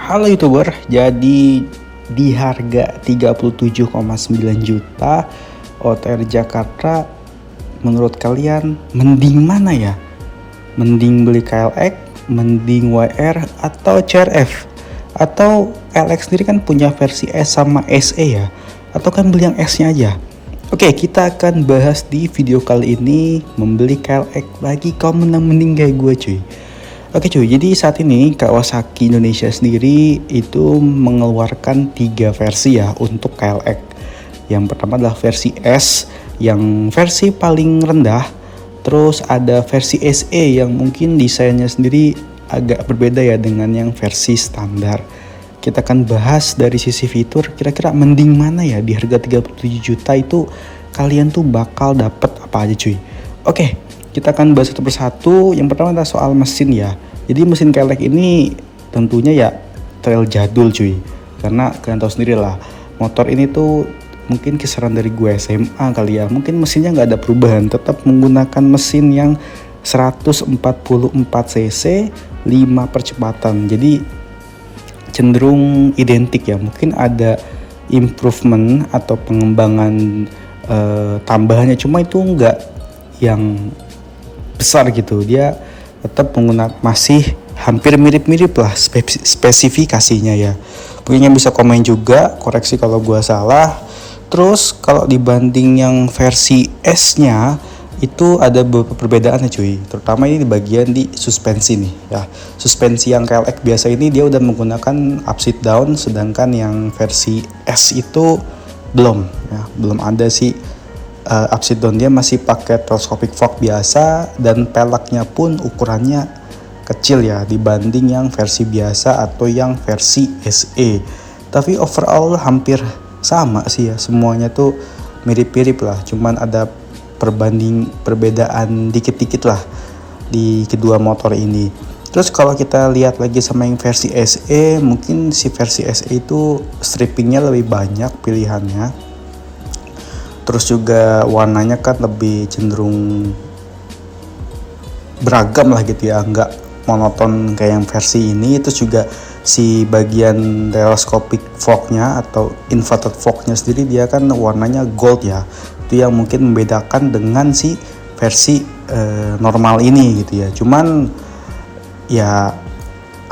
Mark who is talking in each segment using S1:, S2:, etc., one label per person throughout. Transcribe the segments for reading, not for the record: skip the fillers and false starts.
S1: Halo YouTuber, jadi di harga 37,9 juta OTR Jakarta, menurut kalian mending mana ya? Mending beli KLX, mending WR, atau CRF? Atau KLX sendiri kan punya versi S sama SE ya? Atau kan beli yang S-nya aja? Oke, kita akan bahas di video kali ini membeli KLX bagi kaum mending kayak gue cuy. Oke cuy, jadi saat ini Kawasaki Indonesia sendiri itu mengeluarkan 3 versi ya untuk KLX. Yang pertama adalah versi S yang versi paling rendah. Terus ada versi SE yang mungkin desainnya sendiri agak berbeda ya dengan yang versi standar. Kita akan bahas dari sisi fitur, kira-kira mending mana ya di harga 37 juta itu kalian tuh bakal dapet apa aja cuy. Oke, kita akan bahas satu persatu. Yang pertama adalah soal mesin ya. Jadi mesin KLX ini tentunya ya trail jadul cuy. Karena kalian tahu sendiri lah, motor ini tuh mungkin kisaran dari gue SMA kali ya. Mungkin mesinnya nggak ada perubahan, tetap menggunakan mesin yang 144 cc 5 percepatan. Jadi cenderung identik ya. Mungkin ada improvement atau pengembangan tambahannya, cuma itu nggak yang besar gitu. Dia tetap menggunakan masih hampir mirip-mirip lah spesifikasinya ya. Mungkin yang bisa komen juga, koreksi kalau gua salah. Terus kalau dibanding yang versi S-nya itu ada beberapa perbedaannya cuy. Terutama ini di bagian di suspensi nih ya. Suspensi yang KLX biasa ini dia udah menggunakan upside down, sedangkan yang versi S itu belum ya, belum ada sih upside down. Dia masih pakai telescopic fork biasa dan peleknya pun ukurannya kecil ya dibanding yang versi biasa atau yang versi SE. Tapi overall hampir sama sih ya, semuanya tuh mirip-mirip lah, cuman ada perbedaan dikit-dikit lah di kedua motor ini. Terus kalau kita lihat lagi sama yang versi SE, mungkin si versi SE itu strippingnya lebih banyak pilihannya. Terus juga warnanya kan lebih cenderung beragam lah gitu ya, nggak monoton kayak yang versi ini. Terus juga si bagian telescopic forknya atau inverted forknya sendiri dia kan warnanya gold ya. Itu yang mungkin membedakan dengan si versi normal ini gitu ya. Cuman ya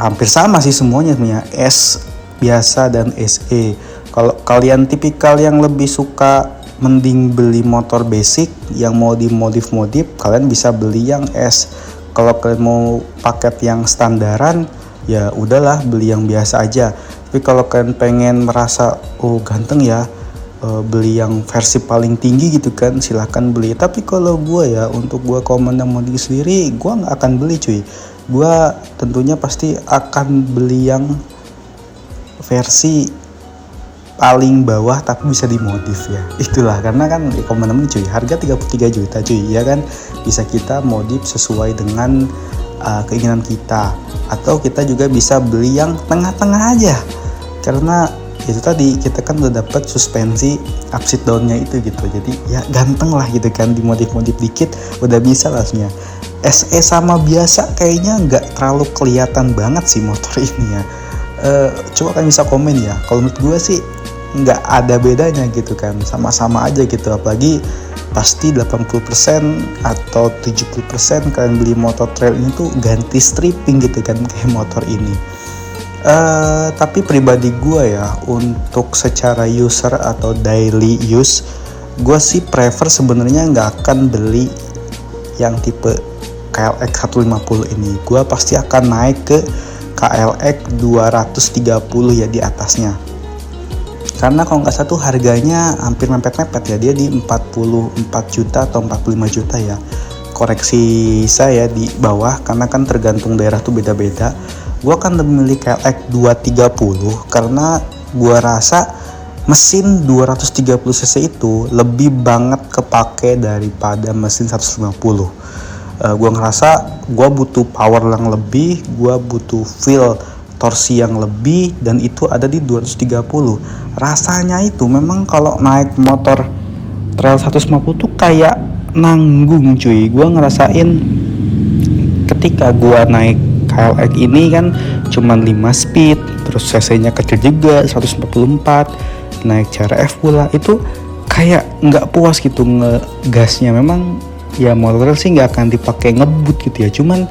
S1: hampir sama sih semuanya, punya S biasa dan SE. Kalau kalian tipikal yang lebih suka mending beli motor basic yang mau dimodif-modif, kalian bisa beli yang S. Kalau kalian mau paket yang standaran, ya udahlah beli yang biasa aja. Tapi kalau kalian pengen merasa ganteng ya, beli yang versi paling tinggi gitu kan, silahkan beli. Tapi kalau gue ya, untuk gue komandan modif sendiri, gue nggak akan beli cuy. Gue tentunya pasti akan beli yang versi paling bawah tapi bisa dimodif ya. Itulah karena kan komandan cuy, harga 33 juta cuy ya kan, bisa kita modif sesuai dengan keinginan kita. Atau kita juga bisa beli yang tengah-tengah aja, karena itu tadi kita kan udah dapat suspensi upside down-nya itu gitu. Jadi ya ganteng lah gitu kan, dimodif-modif dikit udah bisa langsungnya. SE sama biasa kayaknya nggak terlalu kelihatan banget sih motor ini ya. Coba kan bisa komen ya. Kalau menurut gue sih nggak ada bedanya gitu kan, sama-sama aja gitu. Apalagi pasti 80% atau 70% kalian beli motor trail ini tuh ganti stripping gitu kan kayak motor ini. Tapi pribadi gue ya, untuk secara user atau daily use, gue sih prefer sebenarnya nggak akan beli yang tipe KLX 150 ini. Gue pasti akan naik ke KLX 230 ya di atasnya. Karena kalau nggak salah tuh harganya hampir mepet-mepet ya, dia di 44 juta atau 45 juta ya. Koreksi saya di bawah, karena kan tergantung daerah tuh beda-beda. Gue akan lebih milih KLX 230 karena gue rasa mesin 230 cc itu lebih banget kepake daripada mesin 150. Gue ngerasa gue butuh power yang lebih, gue butuh feel torsi yang lebih, dan itu ada di 230. Rasanya itu memang kalau naik motor trail 150 tuh kayak nanggung cuy. Gue ngerasain ketika gue naik KLX ini kan cuman 5 speed, terus cc-nya kecil juga 144, naik CRF pula, itu kayak nggak puas gitu ngegasnya. Memang ya motor sih nggak akan dipakai ngebut gitu ya, cuman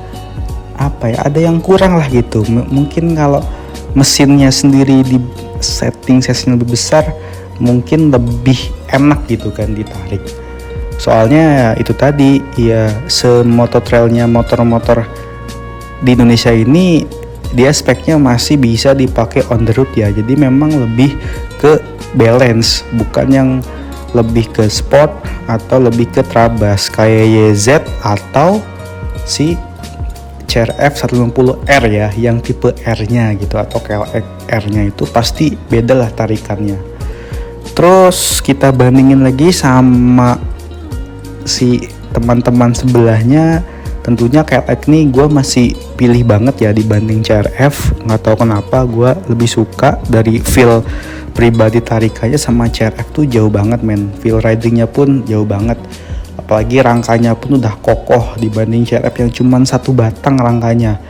S1: apa ya, ada yang kurang lah gitu. Mungkin kalau mesinnya sendiri di setting sesinya lebih besar mungkin lebih enak gitu kan ditarik. Soalnya itu tadi ya, semototrailnya motor-motor di Indonesia ini dia speknya masih bisa dipakai on the road ya. Jadi memang lebih ke balance, bukan yang lebih ke sport atau lebih ke trabas kayak YZ atau si CRF 150R ya, yang tipe R-nya gitu, atau KLX R-nya itu pasti beda lah tarikannya. Terus kita bandingin lagi sama si teman-teman sebelahnya, tentunya KLX nih gue masih pilih banget ya dibanding CRF. Nggak tahu kenapa gue lebih suka, dari feel pribadi tarikannya sama CRF tuh jauh banget men, feel ridingnya pun jauh banget. Apalagi rangkanya pun udah kokoh dibanding CRF yang cuman satu batang rangkanya.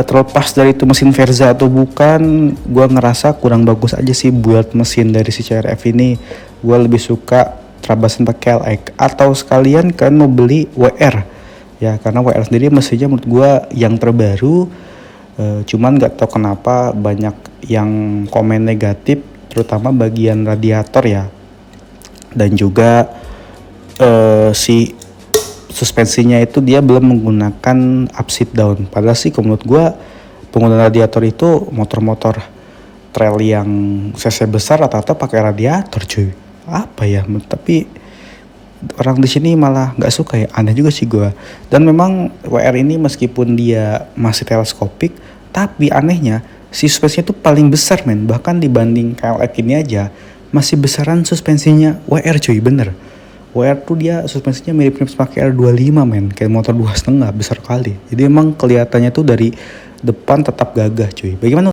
S1: Terlepas dari itu mesin Verza atau bukan, gue ngerasa kurang bagus aja sih buat mesin dari si CRF ini. Gue lebih suka terabasan pakai KLX, atau sekalian kan mau beli WR ya, karena WR sendiri mesinnya menurut gue yang terbaru. Cuman nggak tahu kenapa banyak yang komen negatif, terutama bagian radiator ya, dan juga si suspensinya itu dia belum menggunakan upside down. Padahal sih menurut gue penggunaan radiator itu motor-motor trail yang cc besar rata-rata pakai radiator cuy. Apa ya, tapi orang di sini malah nggak suka ya, aneh juga sih gue. Dan memang WR ini meskipun dia masih teleskopik, tapi anehnya si suspensinya itu paling besar men. Bahkan dibanding KLX ini aja masih besaran suspensinya WR cuy, bener. WR tuh dia suspensinya mirip-mirip pakai R25 men, kayak motor 2,5, besar kali. Jadi emang kelihatannya tuh dari depan tetap gagah cuy. Bagaimana